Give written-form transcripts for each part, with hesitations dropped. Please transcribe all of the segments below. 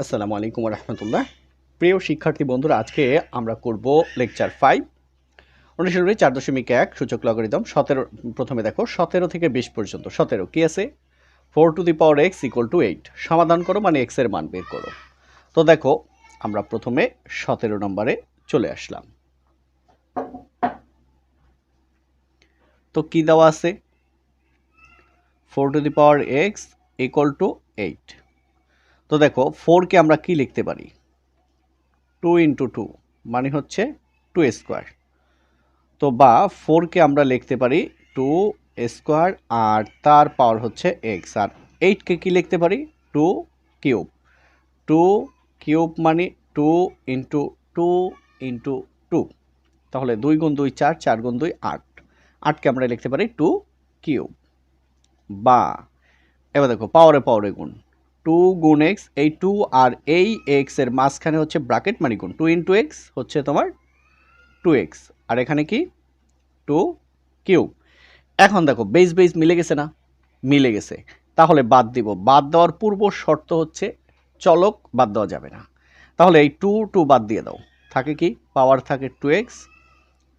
আসসালামু আলাইকুম রহমতুল্লাহ। প্রিয় শিক্ষার্থী বন্ধুরা, আজকে আমরা করব লেকচার 5 অনুশীলনী 4.1 সূচক লগারিদম 17। প্রথমে দেখো 17 থেকে 20 পর্যন্ত। 17 কি আছে? 4 to the power x equal to 8 সমাধান করো, মানে x এর মান বের করো। তো দেখো আমরা প্রথমে 17 নম্বরে চলে আসলাম। তো কি দেওয়া আছে? 4 to the power x equal to 8। তো দেখো 4 কে আমরা কি লিখতে পারি? 2 ইন্টু 2 মানে হচ্ছে 2 স্কোয়ার। তো বা 4 কে আমরা লিখতে পারি 2 স্কোয়ার আর তার পাওয়ার হচ্ছে x, আর 8 কে কি লিখতে পারি? 2 কিউব। 2 কিউব মানে 2 ইন্টু 2 ইন্টু 2, তাহলে 2 গুণ 2 4, 4 গুণ 2 8। 8 কে আমরা লিখতে পারি 2 কিউব। বা এবার দেখো পাওয়ারে পাওয়ারে গুণ 2 গুণ x, এই 2 আর এই x এর মাঝখানে হচ্ছে ব্র্যাকেট মানে গুণ 2 ইন্টু x হচ্ছে তোমার 2x, আর এখানে কি 2 কিউব। এখন দেখো বেস বেস মিলে গেছে না? মিলে গেছে। তাহলে বাদ দিব। বাদ দেওয়ার পূর্ব শর্ত হচ্ছে চলক বাদ দেওয়া যাবে না। তাহলে এই 2 2 বাদ দিয়ে দাও। থাকে কি? পাওয়ার থাকে 2x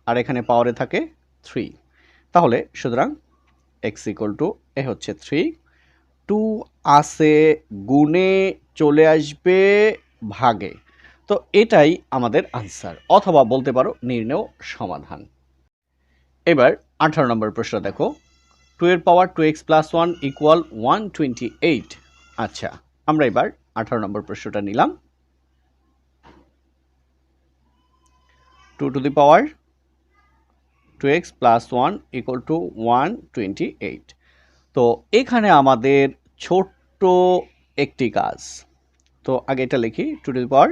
আর এখানে পাওয়ারে থাকে 3। তাহলে সুতরাং x ইকুয়াল টু এ হচ্ছে 3। 2 আসে গুণে চলে আসবে ভাগে। তো এটাই আমাদের আনসার, অথবা বলতে পারো নির্ণেয় সমাধান। এবার 18 নম্বর প্রশ্ন দেখো। 2 এর পাওয়ার 2x প্লাস 1 ইকুয়াল 128। আচ্ছা, আমরা এবার 18 নম্বর প্রশ্নটা নিলাম। 2 to the power 2x plus 1 equal to 128। তো এখানে আমাদের ছোট্ট একটি কাজ। তো আগে এটা লিখি 2 to the power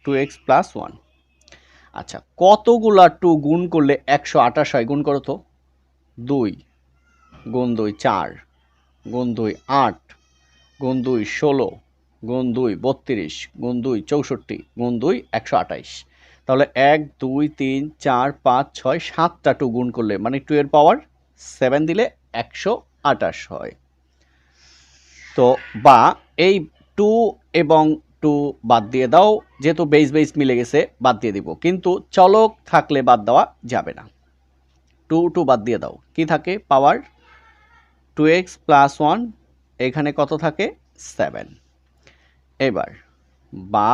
2x plus 1। আচ্ছা, কতগুলা 2 গুণ করলে 128 হয়? গুণ করো তো। 2 গুণ 2 4, গুণ 2 8, গুণ 2 16, গুণ 2 32, গুণ 2 64, গুণ 2 128। তাহলে 1 2 3 4 5 6 7টা 2 গুণ করলে মানে 2 এর পাওয়ার 7 দিলে 128 হয়। তো বা এই 2 এবং 2 বাদ দিয়ে দাও, যেহেতু বেস বেস মিলে গেছে বাদ দিয়ে দিব, কিন্তু চলক থাকলে বাদ দেওয়া যাবে না। 2 2 বাদ দিয়ে দাও, কি থাকে? পাওয়ার 2x প্লাস 1, এখানে কত থাকে? 7। এবার বা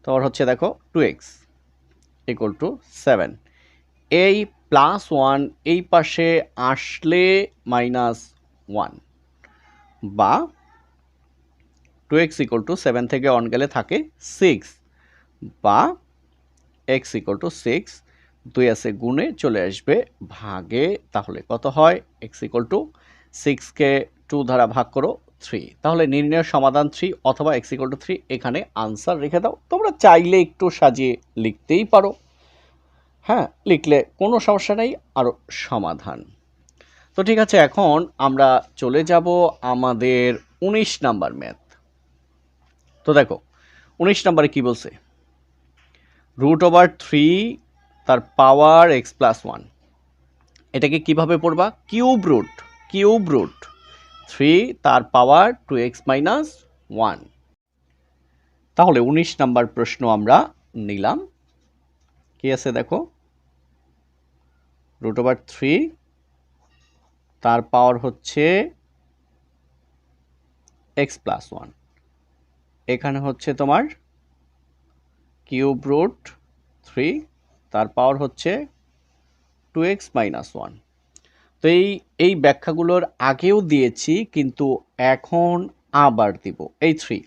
তোমার হচ্ছে দেখো 2x ইকুয়াল টু 7। এই প্লাস 1 এই পাশে আসলে মাইনাস 1, বা 2x ইকুয়াল টু 7 থেকে 1 গেলে থাকে 6, বা x ইকুয়াল টু 6। 2 আছে গুণে চলে আসবে ভাগে। তাহলে কত হয়? x ইকুয়াল টু 6কে 2 দ্বারা ভাগ করো 3। তাহলে নির্ণয়ের সমাধান 3 অথবা x ইকুয়াল টু 3। এখানে আনসার রেখে দাও। তোমরা চাইলে একটু সাজিয়ে লিখতেই পারো। হ্যাঁ, লিখলে কোনো সমস্যা নেই। আরও সমাধান। তো ঠিক আছে, এখন আমরা চলে যাব আমাদের 19 নাম্বার ম্যাথ। তো দেখো 19 নাম্বারে কি বলছে? রুট ওভার 3 তার পাওয়ার x প্লাস 1। এটাকে কিভাবে পড়বা? Cube root. কিউব রুট 3 তার পাওয়ার 2x মাইনাস 1। তাহলে 19 নাম্বার প্রশ্ন আমরা নিলাম। কি আছে দেখো? রুট ওভার 3 তার পাওয়ার হচ্ছে x প্লাস 1। এখানে হচ্ছে তোমার কিউব রুট 3 তার পাওয়ার হচ্ছে 2x মাইনাস 1। তো এই ব্যাখ্যাগুলোর আগেও দিয়েছি, কিন্তু এখন আবার দিব। এই 3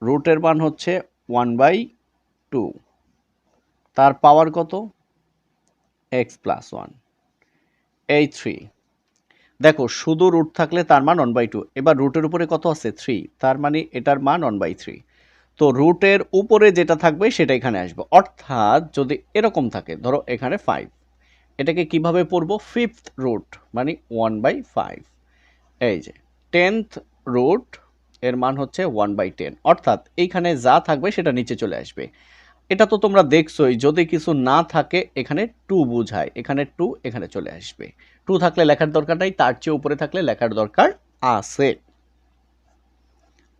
রুটের মান হচ্ছে 1/2, তার পাওয়ার কত? x plus 1। এই 3 দেখো শুধু রুট থাকলে তার মান 1/2। এবার রুটের উপরে কত আছে? 3, তার মানে এটার মান 1/3। তো রুটের উপরে যেটা থাকবে সেটা এখানে আসবে। অর্থাৎ যদি এরকম থাকে, ধরো এখানে 5, এটাকে কিভাবে পড়বো? ফিফথ রুট মানে 1/5। এই যে 10th রুট এর মান হচ্ছে 1/10। অর্থাৎ এইখানে যা থাকবে সেটা নিচে চলে আসবে। এটা তো তোমরা দেখছোই, যদি কিছু না থাকে এখানে 2 বোঝায়, এখানে 2 এখানে চলে আসবে। 2 থাকলে লেখার দরকার নাই, তার চেয়ে উপরে থাকলে লেখার দরকার আছে।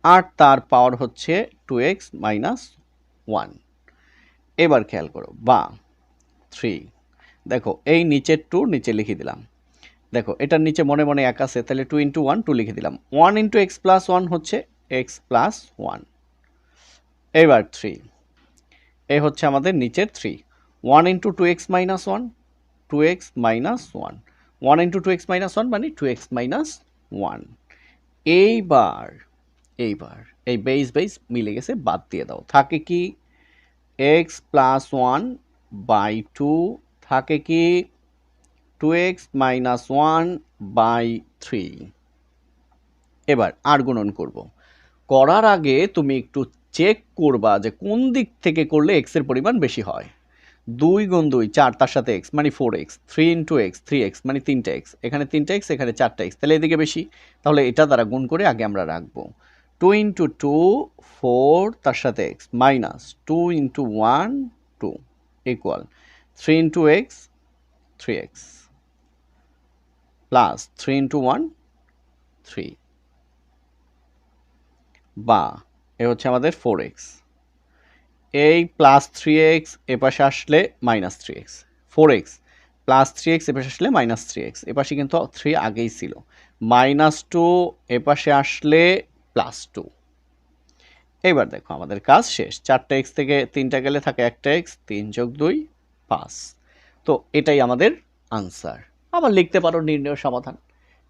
আর তার পাওয়ার হচ্ছে 2x মাইনাস 1। এবার খেয়াল করো বা 3। দেখো এই নিচের 2 নিচে লিখে দিলাম। দেখো এটার নিচে মনে মনে এক আছে, তাহলে 2 ইন্টু 1 2 লিখে দিলাম। 1 ইন্টু এক্স প্লাস 1 হচ্ছে এক্স প্লাস 1। এবার 3, এই হচ্ছে আমাদের নিচের 3। 1 into 2x minus 1 2x minus 1। 1 into 2x minus 1 মানে 2x মাইনাস 1। এইবার এই বেস মিলে গেছে, বাদ দিয়ে দাও। থাকে কি x প্লাস 1 বাই 2, থাকে কি 2x মাইনাস 1 বাই 3। এবার আর গুণন করব। করার আগে তুমি একটু চেক করবা যে কোন দিক থেকে করলে x এর পরিমাণ বেশি হয়। 2 গুণ 2 4, তার সাথে x মানে 4x, 3 ইন্টু x 3x মানে 3টা x, এখানে 3টা x এখানে 4টা x, তাহলে এদিকে বেশি। তাহলে এটা দ্বারা গুণ করে আগে আমরা রাখবো। 2 ইন্টু 2 4, তার সাথে x minus 2 into 1 2 equal 3 into x 3x plus 3 into 1 3 বা এ হচ্ছে আমাদের 4x। এই প্লাস 3x এপাশে আসলে minus 3x, 4x plus 3x এপাশে আসলে মাইনাস 3x, এপাশে কিন্তু 3 আগেই ছিল। মাইনাস 2 এপাশে আসলে প্লাস 2। এবার দেখো আমাদের কাজ শেষ। 4টা x থেকে 3টা গেলে থাকে একটা x, 3 যোগ 2 5। তো এটাই আমাদের আনসার। আবার লিখতে পারো নির্ণয় সমাধান।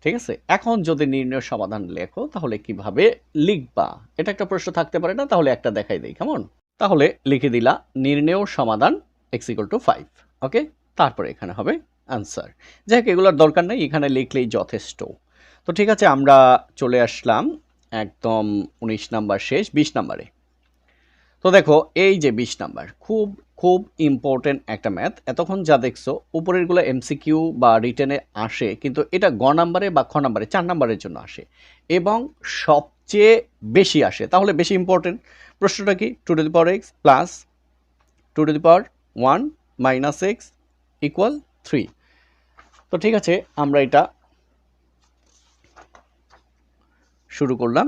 ঠিক আছে, এখন যদি নির্ণয় সমাধান লেখো তাহলে কিভাবে লিখবা, এটা একটা প্রশ্ন থাকতে পারে না? তাহলে একটা দেখাই দেই, কেমন? তাহলে লিখে দিলা নির্ণয় সমাধান x = 5। ওকে, তারপরে এখানে হবে আনসার। যাই হোক, এগুলোর দরকার নেই, এখানে লিখলেই যথেষ্ট। তো ঠিক আছে, আমরা চলে আসলাম একদম 19 নাম্বার শেষ, 20 নাম্বারে। তো দেখো এই যে 20 নাম্বার খুব খুব ইম্পর্টেন্ট একটা ম্যাথ। এতক্ষণ যা দেখছো উপরেরগুলো এমসিকিউ বা রিটেনে আসে, কিন্তু এটা গ নাম্বারে বা খ নাম্বারে 4 নাম্বারের জন্য আসে এবং সবচেয়ে বেশি আসে। তাহলে বেশি ইম্পর্টেন্ট প্রশ্নটা কি? 2 to the power x plus 2 to the power 1 minus x equal 3। তো ঠিক আছে, আমরা এটা শুরু করলাম।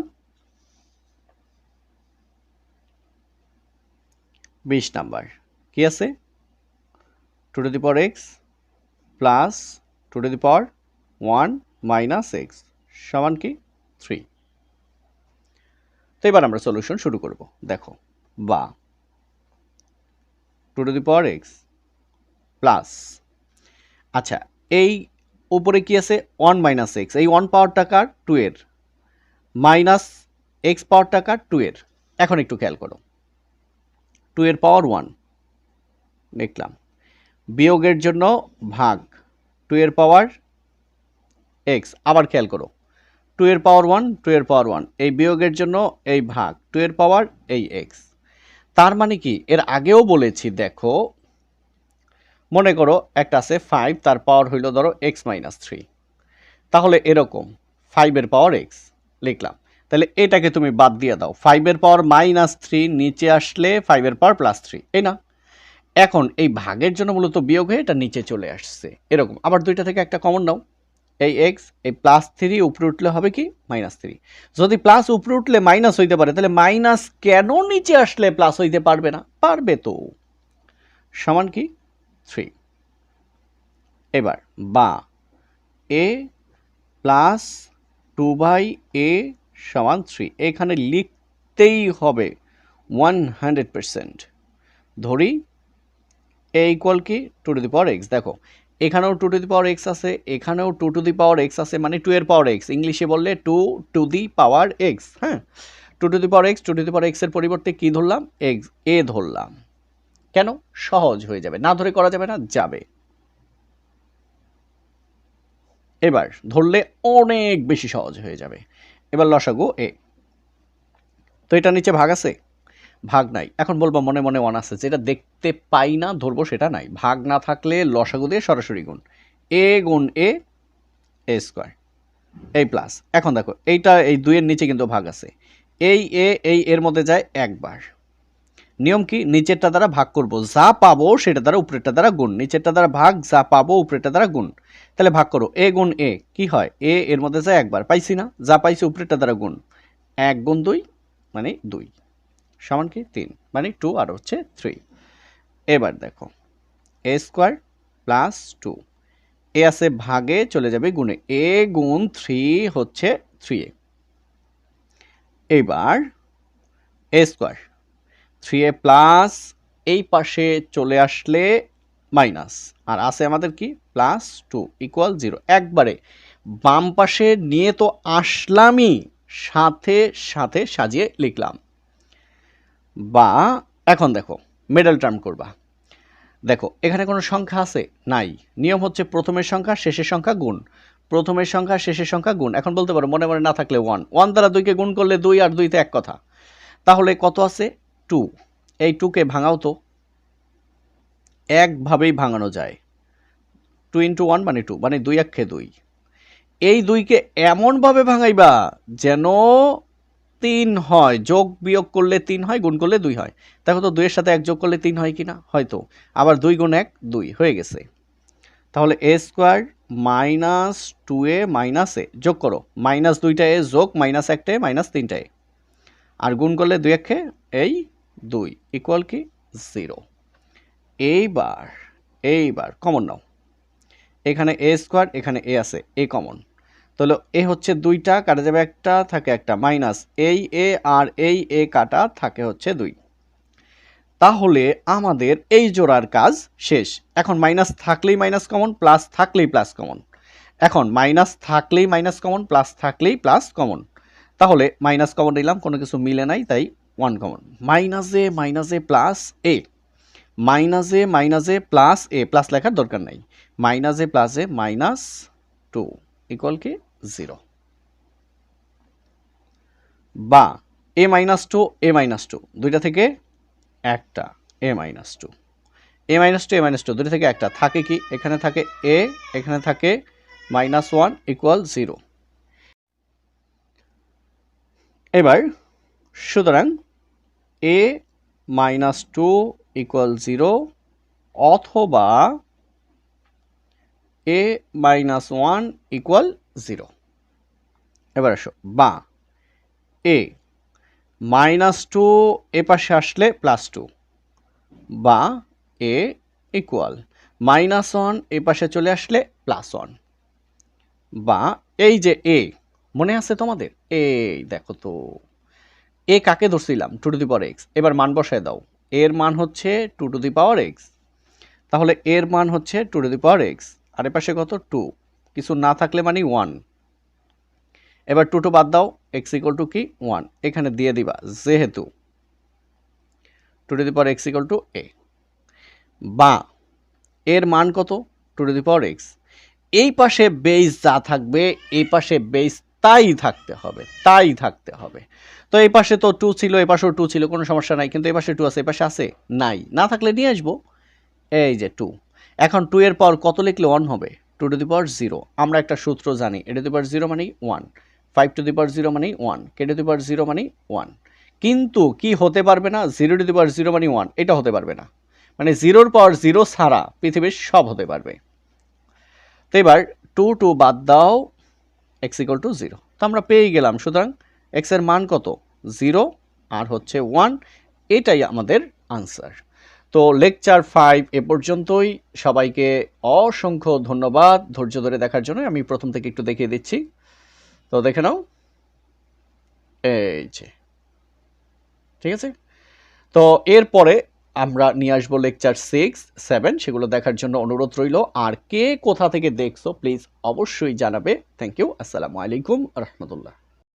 20 নাম্বার কি আছে? 2 to the power x plus 2 to the power 1 minus x সমান কি 3। তো এবার আমরা সলিউশন শুরু করব। দেখো বা 2 to the power x plus, আচ্ছা এই উপরে কি আছে 1 মাইনাস x, এই 1 পাওয়ার টাকা 2 এর, মাইনাস x পাওয়ার টাকা 2 এর। এখন একটু খেয়াল করো, 2 এর পাওয়ার 1 লিখলাম, বিয়োগের জন্য ভাগ 2 এর পাওয়ার x। আবার খেয়াল করো 2 এর পাওয়ার 1 2 এর পাওয়ার 1, এই বিয়োগের জন্য এই ভাগ 2 এর পাওয়ার এই x। তার মানে কি এর আগেও বলেছি, দেখো মনে করো একটা আছে 5, তার পাওয়ার হইল ধরো x মাইনাস 3, তাহলে এরকম 5 এর পাওয়ার x লিখলাম। তাহলে এটাকে তুমি বাদ দিয়ে দাও, 5 এর পাওয়ার মাইনাস 3 নিচে আসলে 5 এর পাওয়ার প্লাস 3, এই না? এখন এই ভাগের জন্য মূলত বিয়োগ হয়ে এটা নিচে চলে আসছে এরকম। আবার দুইটা থেকে একটা কমন নাও, এই x, এই প্লাস 3 উপরে উঠলে হবে কি মাইনাস 3। যদি প্লাস উপরে উঠলে মাইনাস হইতে পারে, তাহলে মাইনাস কেন নিচে আসলে প্লাস হইতে পারবে না? পারবে তো। সমান কি 3। এবার বা a প্লাস 2/a সমান 3, এখানে লিখতেই হবে 100%। ধরি a ইকুয়াল কি 2 টু দি পাওয়ার x। দেখো এখানেও 2 টু দি পাওয়ার x আছে, এখানেও 2 টু দি পাওয়ার x আছে, মানে 2 এর পাওয়ার x, ইংলিশে বললে 2 টু দি পাওয়ার x। হ্যাঁ, 2 to the power x, 2 to the power x এর পরিবর্তে কি ধরলাম? x, a ধরলাম। কেন? সহজ হয়ে যাবে, না ধরে করা যাবে না, যাবে। এবার ধরলে অনেক বেশি সহজ হয়ে যাবে। এবার লসাগু a। তো এটা নিচে ভাগ আছে? ভাগ নাই। এখন বলবো মনে মনে 1 আছে, যেটা দেখতে পাই না ধরবো সেটা নাই। ভাগ না থাকলে লসাগু দিয়ে সরাসরি গুণ, a গুণ a স্কোয়ার, এই প্লাস। এখন দেখো এইটা এই 2 এর নিচে কিন্তু ভাগ আছে, এই a এই এর মধ্যে যায় একবার। নিয়ম কি? নিচেরটা দ্বারা ভাগ করব, যা পাবো সেটা দ্বারা উপরেরটা দ্বারা গুণ, নিচেরটা দ্বারা ভাগ, যা পাবো উপরেরটা দ্বারা গুণ। তাহলে ভাগ করো, a গুণ a কি হয়? a এর মধ্যে যায় একবার, পাইছি না? যা পাইছি উপরেরটা দ্বারা গুণ, 1 গুণ 2 মানে 2 সমান কি 3 মানে 2 আর হচ্ছে 3। এবার দেখো a স্কয়ার প্লাস 2 এ আছে ভাগে চলে যাবে গুণে a গুণ 3 হচ্ছে 3a। এবার a স্কয়ার 3a প্লাস এই পাশে চলে আসলে মাইনাস আর আছে আমাদের কি প্লাস 2 ইকুয়াল 0। একবারে বাম পাশে নিয়ে তো আসলামই, সাথে সাথে সাজিয়ে লিখলাম। বা এখন দেখো মিডল টার্ম করবা। দেখো এখানে কোনো সংখ্যা আছে নাই, নিয়ম হচ্ছে প্রথমের সংখ্যা শেষের সংখ্যা গুণ, প্রথমের সংখ্যা শেষের সংখ্যা গুণ। এখন বলতে পারো মনে মনে না থাকলে 1 1 দ্বারা 2 কে গুণ করলে 2 আর 2 তে এক কথা। তাহলে কত আছে 2, এই 2 কে ভাঙাও তো, একভাবেই ভাঙানো যায়। 2 × 1 মানে 2 মানে 2 1 2। এই 2 কে এমনভাবে ভাঙাইবা যেন 3 হয়, যোগ বিয়োগ করলে 3 হয়, গুণ করলে 2 হয়। দেখো তো 2 এর সাথে 1 যোগ করলে 3 হয় কিনা, হয়তো। আবার 2 গুণ 1 2 হয়ে গেছে। তাহলে a square minus 2a minus a যোগ করো, মাইনাস 2টা a যোগ মাইনাস 1টা a মাইনাস 3টা a আর গুণ করলে 2 1 এই 2 ইকুয়াল কি 0। এইবার কমন নাও, এখানে a স্কয়ার এখানে a আছে, a কমন। তাহলে এ হচ্ছে 2টা কাটা যাবে একটা, থাকে একটা মাইনাস এই a আর এই a কাটা থাকে হচ্ছে 2। তাহলে আমাদের এই জোড়ার কাজ শেষ। এখন মাইনাস থাকলেই মাইনাস কমন, প্লাস থাকলেই প্লাস কমন। এখন মাইনাস থাকলেই মাইনাস কমন, প্লাস থাকলেই প্লাস কমন। তাহলে মাইনাস কমন নিলাম, কোনো কিছু মিলে নাই তাই 1 কমন। মাইনাসে প্লাস a, মাইনাসে প্লাস a, প্লাস লেখার দরকার নাই। মাইনাসে প্লাস a মাইনাস 2 ইকুয়াল কি 0। বা a মাইনাস 2 দুইটা থেকে একটা a মাইনাস 2 দুইটা থেকে একটা থাকে কি, এখানে থাকে a এখানে থাকে মাইনাস 1 ইকুয়াল 0। এবার সুতরাং a মাইনাস 2 ইকুয়াল 0 অথবা a মাইনাস 1 ইকুয়াল 0। এবার আসো বা a মাইনাস 2 এ পাশে আসলে প্লাস 2 বা a ইকুয়াল মাইনাস 1 এ পাশে চলে আসলে প্লাস 1 বা এই যে a মনে আছে তোমাদের, এই দেখো তো a কাকে ধরছিলাম 2 টু দি পাওয়ার x। এবার মান বসায় দাও, এর মান হচ্ছে 2 টু দি পাওয়ার x। তাহলে এর মান হচ্ছে 2 টু দি পাওয়ার x আর এ পাশে কত 2, কিছু না থাকলে মানে 1। এবার 2 বাদ দাও, x ইকুয়াল টু কি 1, এখানে দিয়ে দিবা যেহেতু 2 to the power x equal to a। বা এর মান কত 2 টু দি পাওয়ার x, এই পাশে বেস যা থাকবে এই পাশে বেস তাই থাকতে হবে। তো এই পাশে তো 2 ছিল, এই পাশেও 2 ছিল, কোনো সমস্যা নাই। কিন্তু এই পাশে 2 আছে, এই পাশে আছে নাই, না থাকলে নিয়ে আসবো। এই যে 2, এখন 2 এর পাওয়ার কত লিখলে 1 হবে 2 টু দি পাওয়ার 0। আমরা একটা সূত্র জানি, a টু দি পাওয়ার 0 মানে 1, 5 টু দি পাওয়ার 0 মানে 1, k টু দি পাওয়ার 0 মানে 1। কিন্তু কি হতে পারবে না, 0 টু দি পাওয়ার 0 মানে 1 এটা হতে পারবে না। মানে 0 পাওয়ার 0 ছাড়া পৃথিবীর সব হতে পারবে। তো এবার 2 বাদ দাও, x ইকুয়াল টু 0। তো আমরা পেয়ে গেলাম। সুতরাং x এর মান কত 0 আর হচ্ছে 1, এটাই আমাদের আনসার। তো লেকচার 5 এ পর্যন্তই। সবাইকে অসংখ্য ধন্যবাদ ধৈর্য ধরে দেখার জন্য। আমি প্রথম থেকে একটু দেখিয়ে দিচ্ছি, তো দেখে নাও। এই যে ঠিক আছে। তো এরপরে আমরা নিয়ে আসবো লেকচার 6, 7, সেগুলো দেখার জন্য অনুরোধ রইল। আর কে কোথা থেকে দেখছো প্লিজ অবশ্যই জানাবে। Thank you. আসসালামু আলাইকুম রহমতুল্লাহ।